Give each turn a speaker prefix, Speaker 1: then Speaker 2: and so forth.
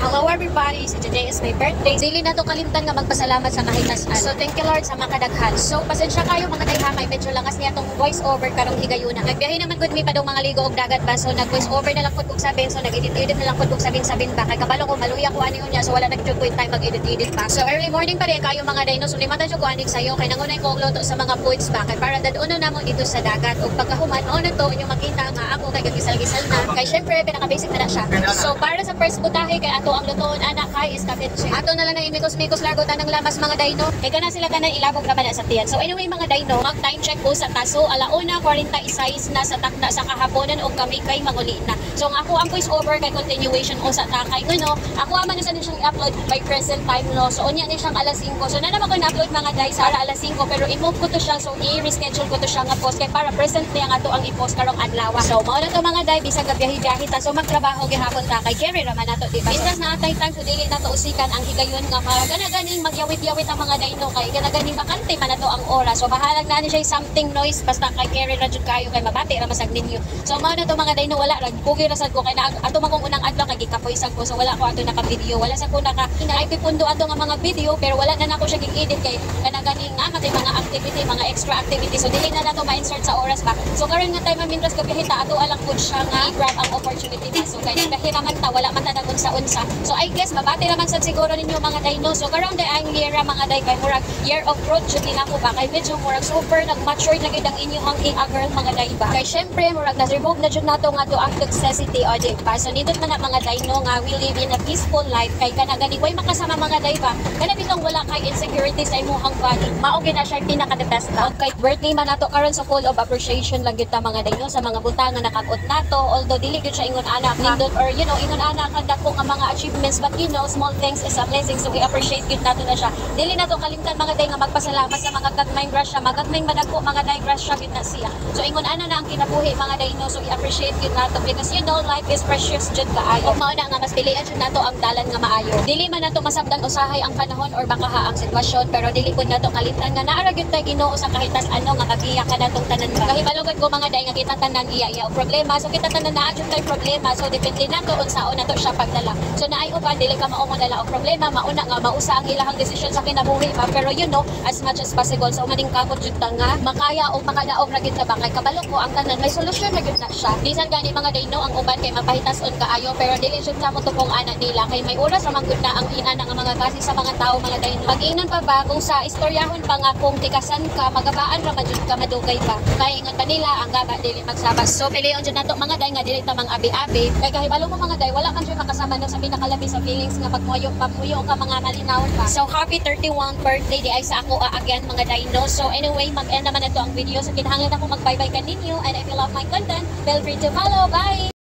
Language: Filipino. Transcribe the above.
Speaker 1: Hello everybody, so today is my birthday. Dili na to kalimtan nga magpasalamat sa kahitasan. So thank you Lord sa makadaghan. So pasensya kayo mga dayhamay, medyo langas niya tong voice over karong higayuna. Nagbiyahe naman gud mi pa daw mga ligo og dagat ba. So nag voice over na lang pud kog sabihin, so nag-edit na lang pud kog sabin ba. Kay kabalo ko maluya ko ani unya, so wala nagjud ko time mag-edit pa. So early morning pa rin kayo mga dayno, so limatan jud ko anig sayo kay nangunay ko og luto sa mga foods ba. Kay para daduno na mo dito sa dagat ug pagkahuman mao na to inyo makita nga ako kay gisal-gisal na. Kay syempre pinaka-basic na siya. So para sa first putahe kay ato ang lutoon anak kay escabeche. Ato na lang na imikos-mikos largo tanang lamas mga dayno. Kay kana sila tanan ilabog naman sa tiyan. So anyway mga dayno, mag time check ko sa taso alauna 46 na sa takna sa kahaponan og kami kay manguli na. So ang ako ang voice over kay continuation o sa takay kuno. Ako man sa siyang i-upload by present time no. So unya ni siyang alas 5. So na naman ko na-upload mga day sa alas 5 pero i-move ko to siya, so i-reschedule ko to siya nga post kay para present niya nga to ang i-post karong adlaw. So mao na to mga day bisag gabiyahe-biyahe ta, so magtrabaho gihapon ta kay carry raman nato di ba. Business na atay time so dili na to usikan ang higayon nga gana-ganing magyawit-yawit ang mga dayno kay gana-ganing bakante man nato ang oras. So bahalag na ni siya something noise basta kay carry ra jud kayo kay mabati ra masag ninyo. So mao na to mga dayno, wala ra pugi ra sad ko kay na ato man kong unang adlaw kay gikapoy sad ko, so wala ko ato naka-video, wala sa ko naka ipipundo ato nga mga video pero wala na nako siya gig-edit kay gana-ganing nga matay mga activity, mga extra activity, so dili na nato ma-insert sa oras ba. So karon nga time minras gabihita ato alang pud siya nga i-grab ang opportunity ba. So kay nagahiraman ta wala man ta dagon sa unsa. So I guess mabati naman sad siguro ninyo mga dayno. So karon day ang year mga day kay murag year of growth jud din ako ba, kay medyo murag super nag-mature na gid ang inyong girl mga day ba. Kay syempre murag na-remove na jud nato nga to ang toxicity o di ba. So nindot man na mga dayno nga we live in a peaceful life kay kana gani way makasama mga day ba. Kana bitong wala kay insecurity sa imong body. Mao gyud na siya pinaka-the-best ba. Okay, birthday man nato karon, so full of appreciation lang gyud ta mga dayno sa mga butang nga nakabot nato, although dili gyud siya ingon anak nindot or you know ingon anak ang dako nga mga achievements, but you know small things is a blessing, so we appreciate gyud nato na siya. Dili nato kalimtan mga day nga magpasalamat sa mga gagmayng grasya, magagmayng madagko mga day grasya gyud na siya. So ingon ana na ang kinabuhi mga dayno, so i-appreciate gyud nato because you know life is precious jud kaayo. Mao na nga mas pilian jud nato ang dalan nga maayo. Dili man nato masabdan usahay ang panahon or baka ang sitwasyon, pero dili pud nato kalimtan nga naara gyud tay Ginoo sa kahitas ano nga magiya ka natong tanan ba. Kahibalogod ko mga day nga kita tanan iya og problema, so kita tanan naa jud tay problema, so depende nato unsaon nato siya pagdala. So naay uban dili ka mao mo dala og problema, mauna nga mausa ang ilahang desisyon sa kinabuhi ba, pero you know as much as possible so maning kabot jud ta nga makaya og makadaog ra gyud ta ba. Kay kabalo ko ang tanan may solusyon na gyud na siya. Bisan gani mga day no ang uban kay mapahitason kaayo pero dili jud sa mo tukong ana nila kay may oras ra man gud na ang inana nga mga base sa mga tao mga day. Pag-inon pa ba kung sa istoryahon pa nga kung tikasan ka magabaan ra man jud ka madugay pa. Kay ingon pa nila ang gaba dili magsabas. So pilion jud nato mga day nga dili ta mang abi-abi. Kay kahibalo mo mga day wala man jud makasama no sa pinakalabi sa feelings nga pagmuyo ka mga malinawon pa. So happy 31st birthday di ay sa ako again mga day no. So anyway mag-end naman nato ang video, so kinahanglan ako mag-bye-bye kaninyo, and if you love my content feel free to follow. Bye.